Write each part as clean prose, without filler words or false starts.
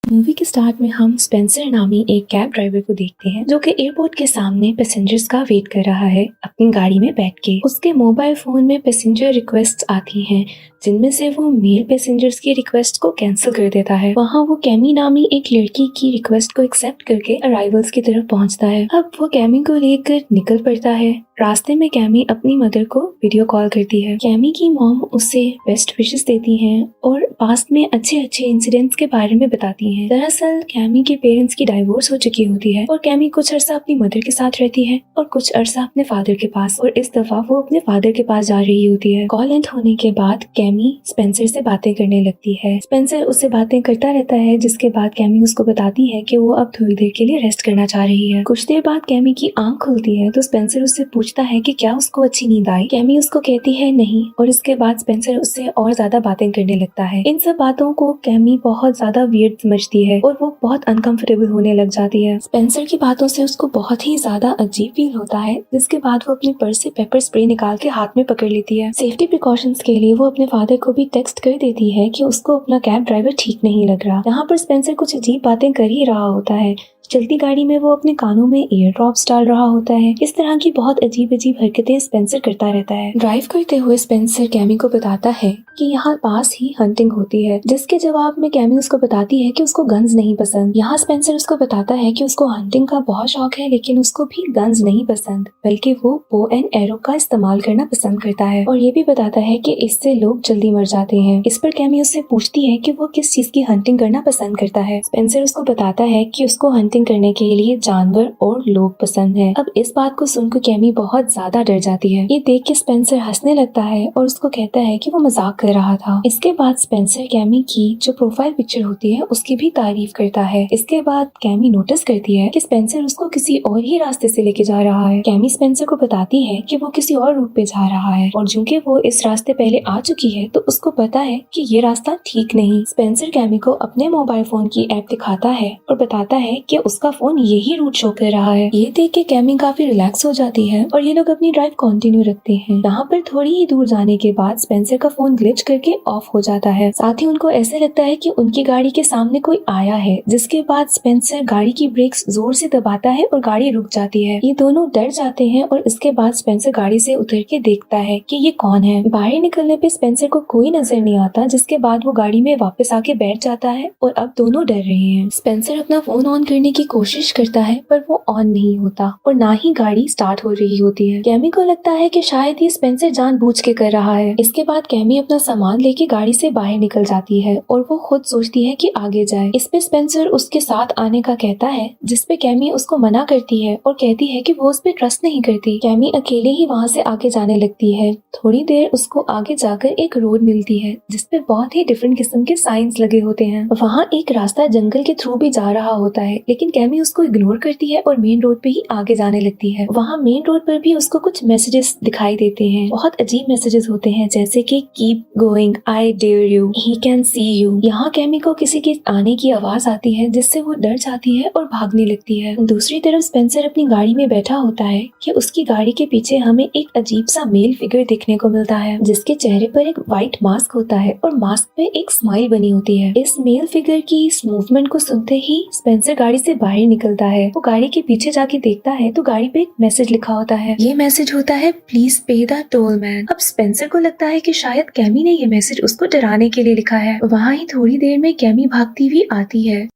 Movie के start में हम स्पेंसर नामी एक कैब ड्राइवर को देखते हैं जो कि एयरपोर्ट के सामने पैसेंजर्स का वेट कर रहा है अपनी गाड़ी में बैठ के। उसके मोबाइल फोन में पैसेंजर रिक्वेस्ट आती हैं जिनमें से वो मेल पैसेंजर्स की रिक्वेस्ट को कैंसिल कर देता है। वहाँ वो कैमी नामी एक लड़की की रिक्वेस्ट को एक्सेप्ट करके अराइवल्स की तरफ पहुँचता है। अब वो कैमी को लेकर निकल पड़ता है। रास्ते में कैमी अपनी मदर को वीडियो कॉल करती है। कैमी की मॉम उसे बेस्ट विशेस देती हैं और पास्ट में अच्छे अच्छे इंसिडेंट्स के बारे में बताती हैं। दरअसल कैमी के पेरेंट्स की डाइवोर्स हो चुकी होती है और कैमी कुछ अरसा अपनी मदर के साथ रहती है और कुछ अरसा अपने फादर के पास, और इस दफा वो अपने फादर के पास जा रही होती है। कॉल एंड होने के बाद कैमी स्पेंसर से बातें करने लगती है। स्पेंसर उससे बातें करता रहता है, जिसके बाद कैमी उसको बताती है कि वो अब थोड़ी देर के लिए रेस्ट करना चाह रही है। कुछ देर बाद कैमी की आंख खुलती है तो स्पेंसर उससे पूछता है कि क्या उसको अच्छी नींद आई। कैमी उसको कहती है नहीं, और इसके बाद स्पेंसर उससे और ज्यादा बातें करने लगता है। इन सब बातों को कैमी बहुत ज्यादा वियर्ड समझती है और वो बहुत अनकंफर्टेबल होने लग जाती है। स्पेंसर की बातों से उसको बहुत ही ज्यादा अजीब फील होता है, जिसके बाद वो अपने पर्स से पेपर स्प्रे निकाल के हाथ में पकड़ लेती है। सेफ्टी प्रिकॉशंस के लिए वो अपने फादर को भी टेक्स्ट कर देती है कि उसको अपना कैब ड्राइवर ठीक नहीं लग रहा। यहाँ पर स्पेंसर कुछ अजीब बातें कर ही रहा होता है। चलती गाड़ी में वो अपने कानों में ईयर ड्रॉप्स डाल रहा होता है। इस तरह की बहुत अजीब अजीब हरकतें स्पेंसर करता रहता है। ड्राइव करते हुए स्पेंसर कैमी को बताता है कि यहाँ पास ही हंटिंग होती है, जिसके जवाब में कैमी उसको बताती है कि उसको गन्स नहीं पसंद। यहाँ स्पेंसर उसको बताता है कि उसको हंटिंग का बहुत शौक है, लेकिन उसको भी गन्स नहीं पसंद, बल्कि वो बो एंड एरो का इस्तेमाल करना पसंद करता है, और ये भी बताता है कि इससे लोग जल्दी मर जाते हैं। इस पर कैमी उससे पूछती है कि वो किस चीज की हंटिंग करना पसंद करता है। स्पेंसर उसको बताता है कि उसको हंटिंग करने के लिए जानवर और लोग पसंद है। अब इस बात को सुनकर कैमी बहुत ज्यादा डर जाती है। ये देख के स्पेंसर हंसने लगता है और उसको कहता है कि वो मजाक कर रहा था। इसके बाद स्पेंसर कैमी की जो प्रोफाइल पिक्चर होती है उसकी भी तारीफ करता है। इसके बाद कैमी नोटिस करती है कि स्पेंसर उसको किसी और ही रास्ते से लेके जा रहा है। कैमी स्पेंसर को बताती है कि वो किसी और रूट पे जा रहा है, और चूंकि वो इस रास्ते पहले आ चुकी है तो उसको पता है कि ये रास्ता ठीक नहीं। स्पेंसर कैमी को अपने मोबाइल फोन की ऐप दिखाता है और बताता है कि उसका फोन यही रूट शो कर रहा है। ये देख के कैमी काफी रिलैक्स हो जाती है और ये लोग अपनी ड्राइव कंटिन्यू रखते हैं। यहाँ पर थोड़ी ही दूर जाने के बाद स्पेंसर का फोन ग्लिच करके ऑफ हो जाता है। साथ ही उनको ऐसे लगता है कि उनकी गाड़ी के सामने कोई आया है, जिसके बाद स्पेंसर गाड़ी की ब्रेक्स जोर से दबाता है और गाड़ी रुक जाती है। ये दोनों डर जाते हैं और इसके बाद स्पेंसर गाड़ी से उतर के देखता है कि ये कौन है। बाहर निकलने पे स्पेंसर को कोई नजर नहीं आता, जिसके बाद वो गाड़ी में वापस आके बैठ जाता है और अब दोनों डर रहे हैं। स्पेंसर अपना फोन ऑन करने की कोशिश करता है पर वो ऑन नहीं होता और ना ही गाड़ी स्टार्ट हो रही होती है। कैमी को लगता है कि शायद ये स्पेंसर जानबूझ के कर रहा है। इसके बाद कैमी अपना सामान लेके गाड़ी से बाहर निकल जाती है और वो खुद सोचती है कि आगे जाए। इस पे स्पेंसर उसके साथ आने का कहता है, जिसपे कैमी उसको मना करती है और कहती है कि वो उस पे ट्रस्ट नहीं करती। कैमी अकेले ही वहाँ से आगे जाने लगती है। थोड़ी देर उसको आगे जाकर एक रोड मिलती है जिसपे बहुत ही डिफरेंट किस्म के साइंस लगे होते हैं। वहाँ एक रास्ता जंगल के थ्रू भी जा रहा होता है, लेकिन कैमी उसको इग्नोर करती है और मेन रोड पे ही आगे जाने लगती है। वहाँ मेन रोड पर भी उसको कुछ मैसेजेस दिखाई देते हैं। बहुत अजीब मैसेजेस होते हैं, जैसे कि keep going, I dare you, he can see you. यहाँ कैमी को किसी के आने की आवाज आती है, जिससे वो डर जाती है और भागने लगती है। दूसरी तरफ स्पेंसर अपनी गाड़ी में बैठा होता है कि उसकी गाड़ी के पीछे हमें एक अजीब सा मेल फिगर देखने को मिलता है, जिसके चेहरे पर एक व्हाइट मास्क होता है और मास्क पे एक स्माइल बनी होती है। इस मेल फिगर की इस मूवमेंट को सुनते ही स्पेंसर गाड़ी से बाहर निकलता है। वो गाड़ी के पीछे जाके देखता है तो गाड़ी पे एक मैसेज लिखा होता है। ये मैसेज होता है, please pay the toll man. अब स्पेंसर को लगता है कि शायद कैमी ने ये मैसेज उसको डराने के लिए लिखा है। वहाँ ही थोड़ी देर में कैमी भागती हुई आती है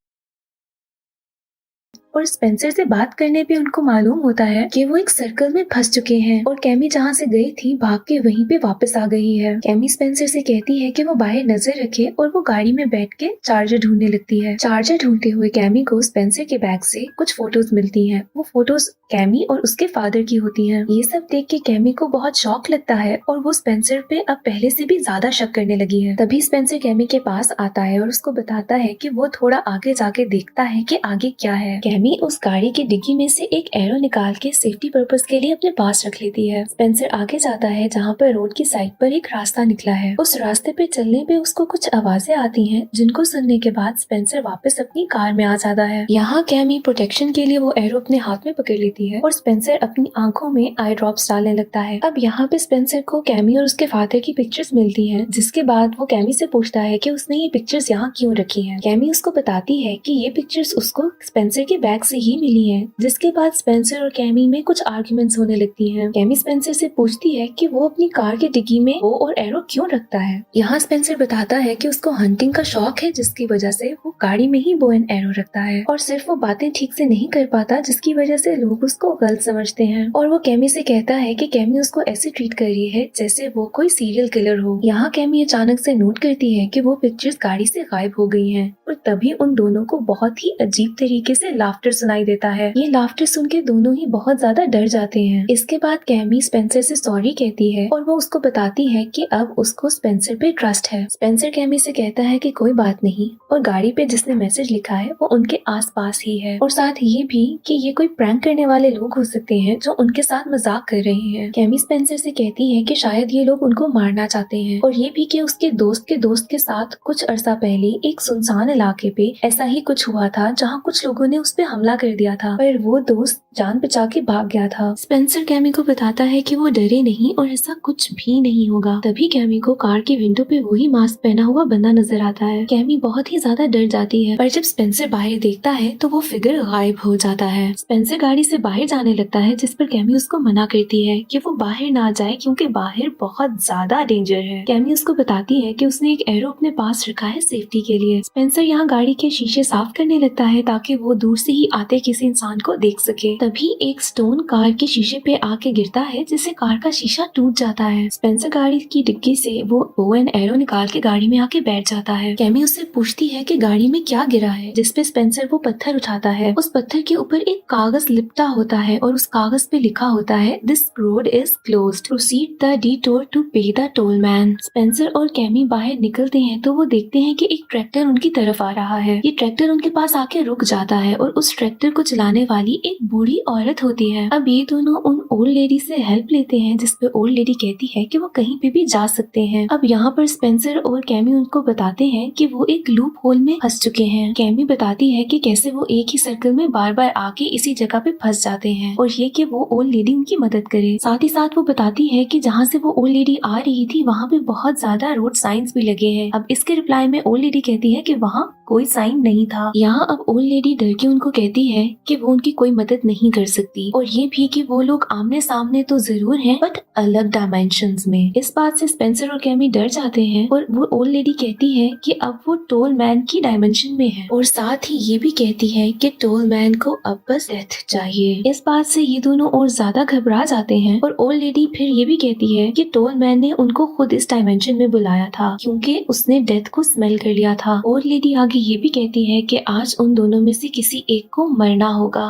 और स्पेंसर से बात करने पे उनको मालूम होता है कि वो एक सर्कल में फंस चुके हैं और कैमी जहाँ से गई थी भाग के वहीं पे वापस आ गई है। कैमी स्पेंसर से कहती है कि वो बाहर नजर रखे और वो गाड़ी में बैठ के चार्जर ढूंढने लगती है। चार्जर ढूंढते हुए कैमी को स्पेंसर के बैग से कुछ फोटोज मिलती हैं। वो फोटोज कैमी और उसके फादर की होती हैं। ये सब देख के कैमी को बहुत शौक लगता है और वो स्पेंसर पे अब पहले से भी ज्यादा शक करने लगी है। तभी स्पेंसर कैमी के पास आता है और उसको बताता है कि वो थोड़ा आगे जाके देखता है कि आगे क्या है। कैमी उस गाड़ी की डिग्गी में से एक एरो निकाल के सेफ्टी पर्पस के लिए अपने पास रख लेती है। स्पेंसर आगे जाता है जहाँ पर रोड की साइड पर एक रास्ता निकला है। उस रास्ते पे चलने पे उसको कुछ आवाजें आती हैं, जिनको सुनने के बाद स्पेंसर वापस अपनी कार में आ जाता है। यहाँ कैमी प्रोटेक्शन के लिए वो एरो अपने हाथ में पकड़ लेती है और स्पेंसर अपनी आंखों में आई ड्रॉप्स डालने लगता है। अब यहाँ पे स्पेंसर को कैमी और उसके फादर की पिक्चर्स मिलती हैं, जिसके बाद वो कैमी से पूछता है कि उसने ये पिक्चर्स यहाँ क्यों रखी हैं। कैमी उसको बताती है कि ये पिक्चर्स उसको स्पेंसर के बैग से ही मिली हैं। जिसके बाद स्पेंसर और कैमी में कुछ आर्ग्यूमेंट्स होने लगती हैं। कैमी स्पेंसर से पूछती है कि वो अपनी कार की डिग्गी में वो और एरो क्यों रखता है। यहाँ स्पेंसर बताता है कि उसको हंटिंग का शौक है, जिसकी वजह से वो गाड़ी में ही बो एंड एरो रखता है और सिर्फ वो बातें ठीक से नहीं कर पाता, जिसकी वजह से लोग उसको गलत समझते हैं। और वो कैमी से कहता है कि कैमी उसको ऐसे ट्रीट कर रही है जैसे वो कोई सीरियल किलर हो। यहाँ कैमी अचानक से नोट करती है कि वो पिक्चर्स गाड़ी से गायब हो गई हैं और तभी उन दोनों को बहुत ही अजीब तरीके से लाफ्टर सुनाई देता है। ये लाफ्टर सुन के दोनों ही बहुत ज्यादा डर जाते हैं। इसके बाद कैमी स्पेंसर से सॉरी कहती है और वो उसको बताती है कि अब उसको स्पेंसर पे ट्रस्ट है। स्पेंसर कैमी से कहता है कि कोई बात नहीं और गाड़ी पे जिसने मैसेज लिखा है वो उनके आसपास ही है और साथ ये भी कि ये कोई प्रैंक करने वाले लोग हो सकते हैं जो उनके साथ मजाक कर रहे हैं। कैमी स्पेंसर से कहती है कि शायद ये लोग उनको मारना चाहते हैं और ये भी कि उसके दोस्त के साथ कुछ अरसा पहले एक सुनसान इलाके पे ऐसा ही कुछ हुआ था जहाँ कुछ लोगों ने उस पे हमला कर दिया था, पर वो दोस्त जान बचा के भाग गया था। स्पेंसर कैमी को बताता है कि वो डरे नहीं और ऐसा कुछ भी नहीं होगा। तभी कैमी को कार की विंडो पे वही मास्क पहना हुआ बंदा नजर आता है। कैमी बहुत ही ज्यादा डर जाती है, पर जब स्पेंसर बाहर देखता है तो वो फिगर गायब हो जाता है। स्पेंसर गाड़ी से बाहर जाने लगता है, जिस पर कैमी उसको मना करती है कि वो बाहर ना जाए क्योंकि बाहर बहुत ज्यादा डेंजर है। कैमी उसको बताती है कि उसने एक एरो अपने पास रखा है सेफ्टी के लिए। स्पेंसर यहाँ गाड़ी के शीशे साफ करने लगता है ताकि वो दूर से ही आते किसी इंसान को देख सके। तभी एक स्टोन कार के शीशे पे आके गिरता है, जिससे कार का शीशा टूट जाता है। स्पेंसर गाड़ी की डिग्गी से वो बो एंड एरो निकाल के गाड़ी में आके बैठ जाता है। कैमी उससे पूछती है कि गाड़ी में क्या गिरा है, जिसपे स्पेंसर वो पत्थर उठाता है। उस पत्थर के ऊपर एक कागज लिपटा होता है और उस कागज पे लिखा होता है this road is closed, proceed the detour to pay the toll man. Spencer और कैमी बाहर निकलते हैं तो वो देखते हैं कि एक ट्रैक्टर उनकी तरफ आ रहा है। ये ट्रैक्टर उनके पास आके रुक जाता है और उस ट्रैक्टर को चलाने वाली एक बूढ़ी औरत होती है। अब ये दोनों उन ओल्ड लेडी से हेल्प लेते हैं, जिसपे ओल्ड लेडी कहती है कि वो कहीं पे भी जा सकते हैं। अब यहाँ पर स्पेंसर और कैमी उनको बताते हैं कि वो एक लूप होल में फंस चुके हैं। कैमी बताती है कि कैसे वो एक ही सर्कल में बार बार आके इसी जगह पे फंस जाते हैं और ये कि वो ओल्ड लेडी उनकी मदद करे। साथ ही साथ वो बताती है कि जहाँ से वो ओल्ड लेडी आ रही थी वहाँ पे बहुत ज्यादा रोड साइंस भी लगे हैं। अब इसके रिप्लाई में ओल्ड लेडी कहती है कि वहाँ कोई साइन नहीं था। यहाँ अब ओल्ड लेडी डर के उनको कहती है कि वो उनकी कोई मदद नहीं कर सकती और ये भी कि वो लोग आमने सामने तो जरूर हैं बट अलग डायमेंशंस में। इस बात से स्पेंसर और कैमी डर जाते हैं और वो ओल्ड लेडी कहती है कि अब वो टोल मैन की डायमेंशन में है और साथ ही ये भी कहती है कि टोल मैन को अब बस डेथ चाहिए। इस बात से ये दोनों और ज्यादा घबरा जाते हैं और ओल्ड लेडी फिर ये भी कहती है कि टोल मैन ने उनको खुद इस डायमेंशन में बुलाया था क्योंकि उसने डेथ को स्मेल कर लिया था। ओल्ड लेडी आगे ये भी कहती है कि आज उन दोनों में से किसी एक को मरना होगा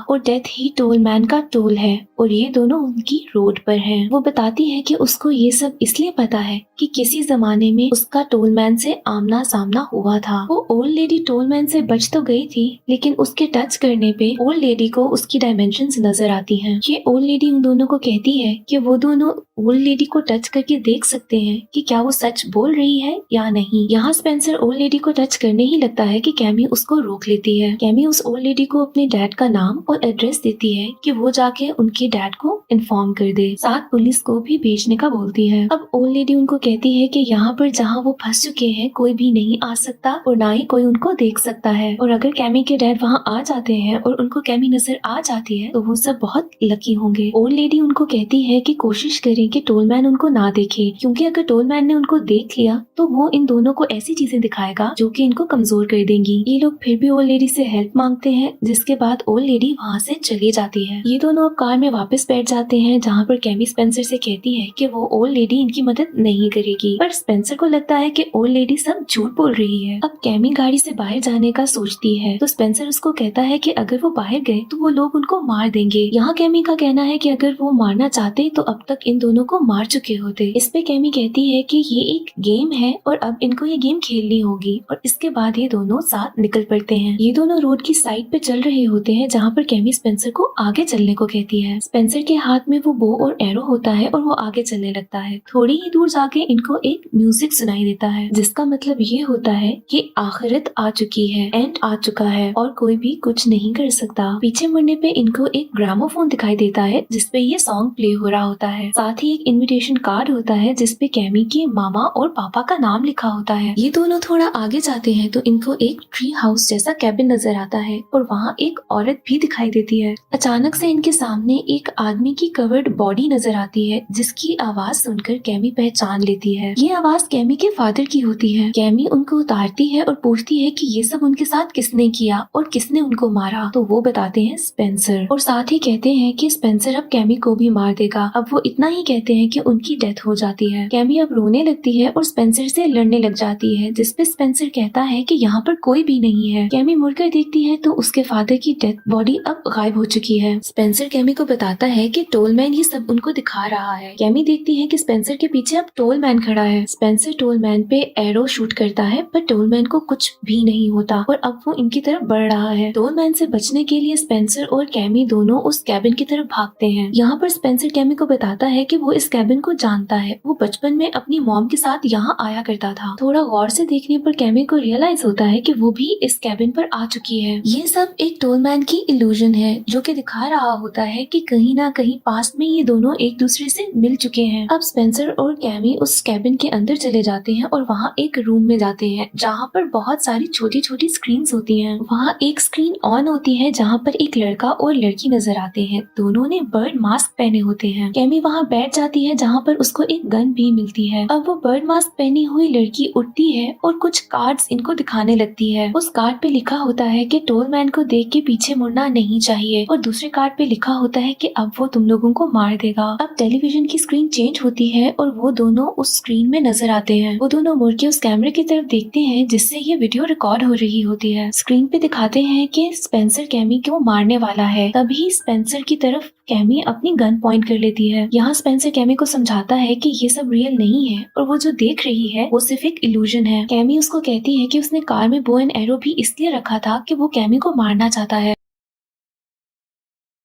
और डेथ ही टोल मैन का टोल है और ये दोनों उनकी रोड पर हैं। वो बताती है कि उसको ये सब इसलिए पता है कि किसी जमाने में उसका टोल मैन से आमना सामना हुआ था। वो ओल्ड लेडी टोल मैन से बच तो गई थी, लेकिन उसके टच करने पे ओल्ड लेडी को उसकी डायमेंशंस नजर आती हैं। ये ओल्ड लेडी उन दोनों को कहती है कि वो दोनों ओल्ड लेडी को टच करके देख सकते हैं कि क्या वो सच बोल रही है या नहीं। यहाँ स्पेंसर ओल्ड लेडी को टच करने ही लगता है कि कैमी उसको रोक लेती है। कैमी उस ओल्ड लेडी को अपने डैड का नाम और एड्रेस देती है कि वो जाके उनके डैड को इन्फॉर्म कर दे, साथ पुलिस को भी भेजने का बोलती है। अब ओल्ड लेडी उनको कहती है कि यहाँ पर जहाँ वो फंस चुके हैं कोई भी नहीं आ सकता और ना ही कोई उनको देख सकता है और अगर कैमी के डैड वहाँ आ जाते हैं और उनको कैमी नजर आ जाती है तो वो सब बहुत लकी होंगे। ओल्ड लेडी उनको कहती है कि कोशिश करें कि टोलमैन उनको ना देखे, क्योंकि अगर टोलमैन ने उनको देख लिया तो वो इन दोनों को ऐसी चीजें दिखाएगा जो कि इनको कमजोर कर देंगी। ये लोग फिर भी ओल्ड लेडी से हेल्प मांगते हैं, जिसके बाद ओल्ड लेडी वहाँ से चली जाती है। ये दोनों अब कार में वापस बैठ जाते हैं, जहाँ पर कैमी स्पेंसर से कहती है कि वो ओल्ड लेडी इनकी मदद नहीं करेगी, पर स्पेंसर को लगता है कि ओल्ड लेडी सब झूठ बोल रही है। अब कैमी गाड़ी से बाहर जाने का सोचती है तो स्पेंसर उसको कहता है कि अगर वो बाहर गए तो वो लोग उनको मार देंगे। यहाँ कैमी का कहना है कि अगर वो मारना चाहते तो अब तक इन दोनों को मार चुके होते। इस पे कैमी कहती है कि ये एक गेम है और अब इनको ये गेम खेलनी होगी, और इसके बाद ये दोनों साथ निकल पड़ते हैं। ये दोनों रोड की साइड पे चल रहे होते हैं, जहाँ पर कैमी स्पेंसर को आगे चलने को कहती है। स्पेंसर के हाथ में वो बो और एरो होता है और वो आगे चलने लगता है। थोड़ी ही दूर जाके इनको एक म्यूजिक सुनाई देता है, जिसका मतलब ये होता है कि आखिरत आ चुकी है, एंड आ चुका है और कोई भी कुछ नहीं कर सकता। पीछे मुड़ने पे इनको एक ग्रामोफोन दिखाई देता है जिसपे ये सॉन्ग प्ले हो रहा होता है। साथ ही एक इनविटेशन कार्ड होता है जिसपे कैमी के मामा और पापा का नाम लिखा होता है। ये दोनों थोड़ा आगे जाते हैं तो इनको एक ट्री हाउस जैसा कैबिन नजर आता है और वहाँ एक औरत भी दिखाई देती है। अचानक से इनके सामने एक आदमी की कवर्ड बॉडी नजर आती है, जिसकी आवाज सुनकर कैमी पहचान लेती है। ये आवाज कैमी के फादर की होती है। कैमी उनको उतारती है और पूछती है कि ये सब उनके साथ किसने किया और किसने उनको मारा। तो वो बताते हैं स्पेंसर, और साथ ही कहते हैं कि स्पेंसर अब कैमी को भी मार देगा। अब वो इतना ही कहते हैं कि उनकी डेथ हो जाती है। कैमी अब रोने लगती है और स्पेंसर से लड़ने लग जाती है, जिसपे स्पेंसर कहता है कि यहाँ पर कोई भी नहीं है। कैमी मुड़कर देखती है तो उसके फादर की डेथ बॉडी अब गायब हो चुकी है। स्पेंसर कैमी को बताता है कि टोलमैन ये सब उनको दिखा रहा है। कैमी देखती है कि स्पेंसर के पीछे अब टोलमैन खड़ा है। स्पेंसर टोलमैन पे एरो शूट करता है, पर टोलमैन को कुछ भी नहीं होता और अब वो इनकी तरफ बढ़ रहा है। टोलमैन से बचने के लिए स्पेंसर और कैमी दोनों उस कैबिन की तरफ भागते हैं। यहाँ पर स्पेंसर कैमी को बताता है कि वो इस कैबिन को जानता है। वो बचपन में अपनी मॉम के साथ यहाँ आया करता था। थोड़ा गौर से देखने पर कैमी को रियलाइज होता है कि वो भी इस कैबिन पर आ चुकी है। ये सब एक टोलमैन की इल्यूजन है, जो कि दिखा रहा होता है कि कहीं ना कहीं पास्ट में ये दोनों एक दूसरे से मिल चुके हैं। अब स्पेंसर और कैमी उस कैबिन के अंदर चले जाते हैं और वहाँ एक रूम में जाते हैं, जहाँ पर बहुत सारी छोटी छोटी स्क्रीन्स होती हैं। वहाँ एक स्क्रीन ऑन होती है जहाँ पर एक लड़का और लड़की नजर आते हैं। दोनों ने बर्ड मास्क पहने होते हैं। कैमी वहाँ बैठ जाती है, जहाँ पर उसको एक गन भी मिलती है। अब वो बर्ड मास्क पहनी हुई लड़की उठती है और कुछ कार्ड्स इनको दिखाने लगती है। उस कार्ड पे लिखा होता है कि टोलमैन को देख के पीछे मुड़ना नहीं चाहिए, और दूसरे कार्ड पे लिखा होता है कि अब वो तुम लोगों को मार देगा। अब टेलीविजन की स्क्रीन चेंज होती है और वो दोनों उस स्क्रीन में नजर आते हैं। वो दोनों मुड़ के उस कैमरे की तरफ देखते हैं जिससे ये वीडियो रिकॉर्ड हो रही होती है। स्क्रीन पे दिखाते हैं कि स्पेंसर कैमी को मारने वाला है। तभी स्पेंसर की तरफ कैमी अपनी गन पॉइंट कर लेती है। यहाँ स्पेंसर कैमी को समझाता है कि ये सब रियल नहीं है और वो जो देख रही है वो सिर्फ एक इल्यूजन है। कैमी उसको कहती है कि उसने कार में बो एंड एरो भी इसलिए रखा था कि वो कैमी को मारना चाहता है।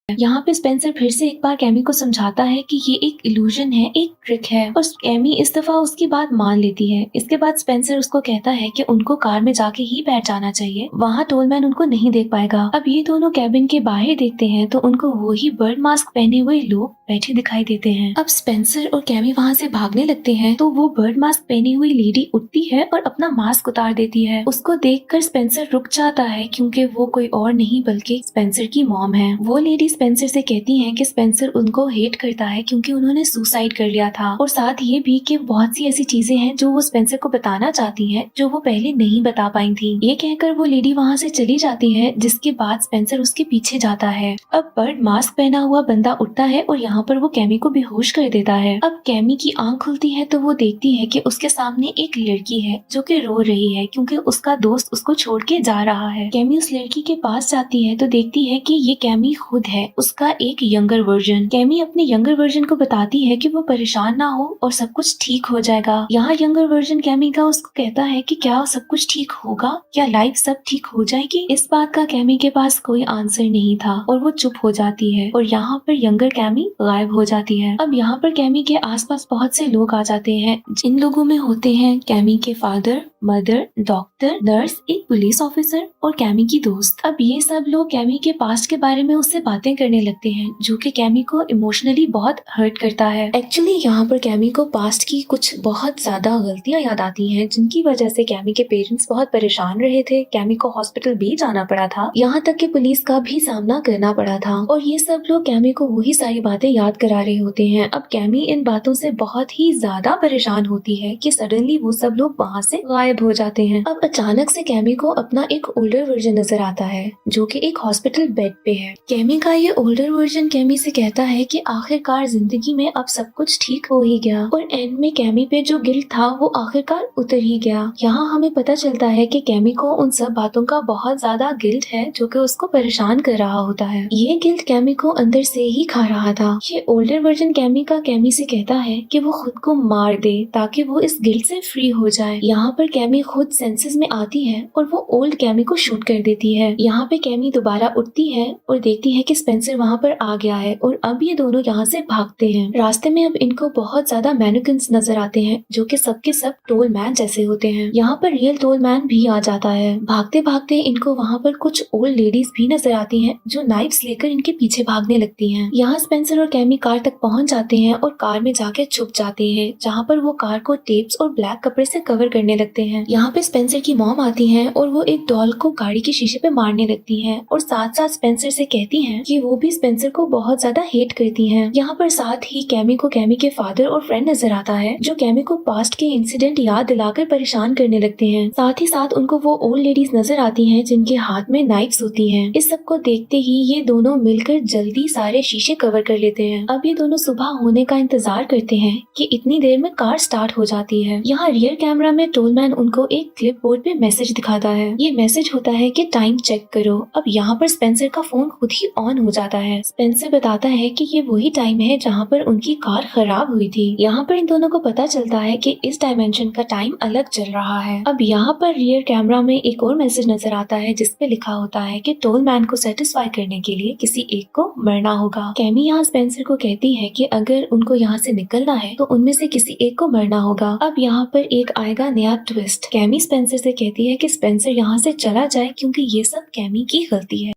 यहाँ पे स्पेंसर फिर से एक बार कैमी को समझाता है कि ये एक इल्यूजन है, एक ट्रिक है, और कैमी इस दफा उसकी बात मान लेती है। इसके बाद स्पेंसर उसको कहता है कि उनको कार में जाके ही बैठ जाना चाहिए, वहाँ टोलमैन उनको नहीं देख पाएगा। अब ये दोनों कैबिन के बाहर देखते हैं तो उनको वही बर्ड मास्क पहने हुए लोग बैठे दिखाई देते हैं। अब स्पेंसर और कैमी वहाँ से भागने लगते हैं तो वो बर्ड मास्क पहनी हुई लेडी उठती है और अपना मास्क उतार देती है। उसको देखकर स्पेंसर रुक जाता है, क्योंकि वो कोई और नहीं बल्कि स्पेंसर की मॉम है। वो लेडी स्पेंसर से कहती हैं कि स्पेंसर उनको हेट करता है क्योंकि उन्होंने सुसाइड कर लिया था, और साथ ये भी कि बहुत सी ऐसी चीजें हैं जो वो स्पेंसर को बताना चाहती हैं जो वो पहले नहीं बता पाई थी। ये कहकर वो लेडी वहाँ से चली जाती है, जिसके बाद स्पेंसर उसके पीछे जाता है। अब बर्ड मास्क पहना हुआ बंदा उठता है और यहाँ पर वो कैमी को बेहोश कर देता है। अब कैमी की आंख खुलती है तो वो देखती है कि उसके सामने एक लड़की है जो कि रो रही है क्योंकि उसका दोस्त उसको छोड़ के जा रहा है। कैमी उस लड़की के पास जाती है तो देखती है कि ये कैमी खुद है, उसका एक यंगर वर्जन। कैमी अपने यंगर वर्जन को बताती है कि वो परेशान ना हो और सब कुछ ठीक हो जाएगा। यहाँ यंगर वर्जन कैमी का उसको कहता है कि क्या सब कुछ ठीक होगा, क्या लाइफ सब ठीक हो जाएगी। इस बात का कैमी के पास कोई आंसर नहीं था और वो चुप हो जाती है, और यहाँ पर यंगर कैमी गायब हो जाती है। अब यहाँ पर कैमी के आसपास बहुत से लोग आ जाते हैं। जिन लोगों में होते हैं कैमी के फादर, मदर, डॉक्टर, नर्स, एक पुलिस ऑफिसर और कैमी की दोस्त। अब ये सब लोग कैमी के पास्ट के बारे में उससे बातें करने लगते हैं, जो कि कैमी को इमोशनली बहुत हर्ट करता है। एक्चुअली यहाँ पर कैमी को पास्ट की कुछ बहुत ज्यादा गलतियां याद आती हैं, जिनकी वजह से कैमी के पेरेंट्स बहुत परेशान रहे थे। कैमी को हॉस्पिटल भी जाना पड़ा था, यहाँ तक कि पुलिस का भी सामना करना पड़ा था, और ये सब लोग कैमी को वही सारी बातें याद करा रहे होते हैं। अब कैमी इन बातों से बहुत ही ज्यादा परेशान होती है कि सडनली वो सब लोग वहाँ से गायब हो जाते हैं। अब अचानक से कैमी को अपना एक ओल्डर वर्जन नजर आता है जो कि एक हॉस्पिटल बेड पे है। कैमी का ये ओल्डर वर्जन कैमी से कहता है कि आखिरकार जिंदगी में अब सब कुछ ठीक हो ही गया और एंड में कैमी पे जो गिल्ट था वो आखिरकार उतर ही गया। यहाँ हमें पता चलता है कि कैमी को उन सब बातों का बहुत ज्यादा गिल्ट है जो कि उसको परेशान कर रहा होता है। ये गिल्ट कैमी को अंदर से ही खा रहा था। ये ओल्डर वर्जन कैमी का कैमी से कहता है कि वो खुद को मार दे ताकि वो इस गिल्ट से फ्री हो जाए। यहाँ पर कैमी खुद सेंसेस में आती है और वो ओल्ड कैमी को शूट कर देती है। यहाँ पे कैमी दोबारा उठती है और देखती है कि स्पेंसर वहाँ पर आ गया है और अब ये दोनों यहाँ से भागते हैं। रास्ते में अब इनको बहुत ज्यादा मैनिक्विन्स नजर आते हैं जो कि सबके सब टोल मैन जैसे होते हैं। यहाँ पर रियल टोल मैन भी आ जाता है। भागते भागते इनको वहाँ पर कुछ ओल्ड लेडीज भी नजर आती हैं जो नाइफ्स लेकर इनके पीछे भागने लगती हैं। यहाँ स्पेंसर और कैमी कार तक पहुँच जाते हैं और कार में जाके छुप जाते हैं जहाँ पर वो कार को टेप्स और ब्लैक कपड़े से कवर करने लगते हैं। यहाँ पे स्पेंसर की मॉम आती है और वो एक डॉल को गाड़ी के शीशे पे मारने लगती है और साथ साथ स्पेंसर से कहती हैं कि वो भी स्पेंसर को बहुत ज्यादा हेट करती हैं। यहाँ पर साथ ही कैमी को कैमी के फादर और फ्रेंड नजर आता है जो कैमी को पास्ट के इंसिडेंट याद दिलाकर परेशान करने लगते हैं। साथ ही साथ उनको वो ओल्ड लेडीज नजर आती हैं जिनके हाथ में नाइफ्स होती हैं। इस सब को देखते ही ये दोनों मिलकर जल्दी सारे शीशे कवर कर लेते हैं। अब ये दोनों सुबह होने का इंतजार करते हैं कि इतनी देर में कार स्टार्ट हो जाती है। यहाँ रियर कैमरा में टोलमैन उनको एक क्लिप बोर्ड पे मैसेज दिखाता है। ये मैसेज होता है कि टाइम चेक करो। अब यहाँ पर स्पेंसर का फोन खुद ही ऑन हो जाता है। स्पेंसर बताता है कि ये वही टाइम है जहाँ पर उनकी कार खराब हुई थी। यहाँ पर इन दोनों को पता चलता है कि इस डायमेंशन का टाइम अलग चल रहा है। अब यहाँ पर रियर कैमरा में एक और मैसेज नजर आता है जिसपे लिखा होता है कि टोलमैन को सेटिस्फाई करने के लिए किसी एक को मरना होगा। कैमी यहाँ स्पेंसर को कहती है कि अगर उनको यहाँ से निकलना है तो उनमें से किसी एक को मरना होगा। अब यहाँ पर एक आएगा नया ट्विस्ट। कैमी स्पेंसर से कहती है कि स्पेंसर यहाँ से चला जाए क्योंकि ये सब कैमी की गलती है।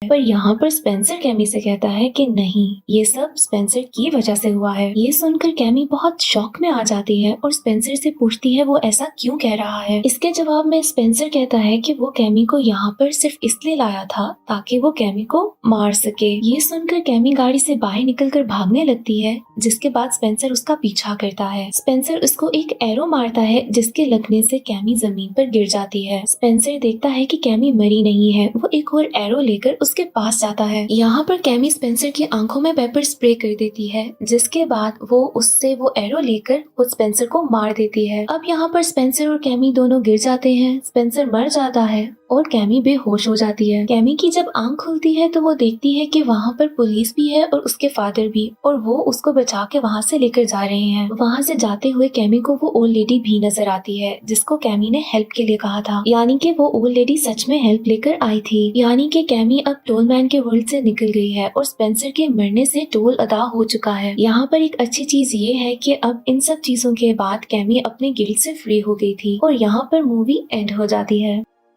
पर यहाँ पर स्पेंसर कैमी से कहता है कि नहीं, ये सब स्पेंसर की वजह से हुआ है। ये सुनकर कैमी बहुत शॉक में आ जाती है और स्पेंसर से पूछती है वो ऐसा क्यों कह रहा है। इसके जवाब में स्पेंसर कहता है कि वो कैमी को यहाँ पर सिर्फ इसलिए लाया था ताकि वो कैमी को मार सके। ये सुनकर कैमी गाड़ी से बाहर निकलकर भागने लगती है जिसके बाद स्पेंसर उसका पीछा करता है। स्पेंसर उसको एक एरो मारता है जिसके लगने से कैमी जमीन पर गिर जाती है। स्पेंसर देखता है कि कैमी मरी नहीं है। वो एक और एरो लेकर उसके पास जाता है। यहाँ पर कैमी स्पेंसर की आंखों में पेपर स्प्रे कर देती है जिसके बाद वो उससे वो एरो लेकर खुद स्पेंसर को मार देती है। अब यहाँ पर स्पेंसर और कैमी दोनों गिर जाते हैं। स्पेंसर मर जाता है और कैमी बेहोश हो जाती है। कैमी की जब आंख खुलती है तो वो देखती है कि वहाँ पर पुलिस भी है और उसके फादर भी, और वो उसको बचा के वहाँ से लेकर जा रहे हैं। वहाँ से जाते हुए कैमी को वो ओल्ड लेडी भी नजर आती है जिसको कैमी ने हेल्प के लिए कहा था, यानी कि वो ओल्ड लेडी सच में हेल्प लेकर आई थी। यानी कि कैमी अब टोलमैन के वर्ल्ड से निकल गई है और स्पेंसर के मरने से टोल अदा हो चुका है। यहाँ पर एक अच्छी चीज ये है कि अब इन सब चीजों के बाद कैमी अपने गिल्ट से फ्री हो गई थी और यहाँ पर मूवी एंड हो जाती है।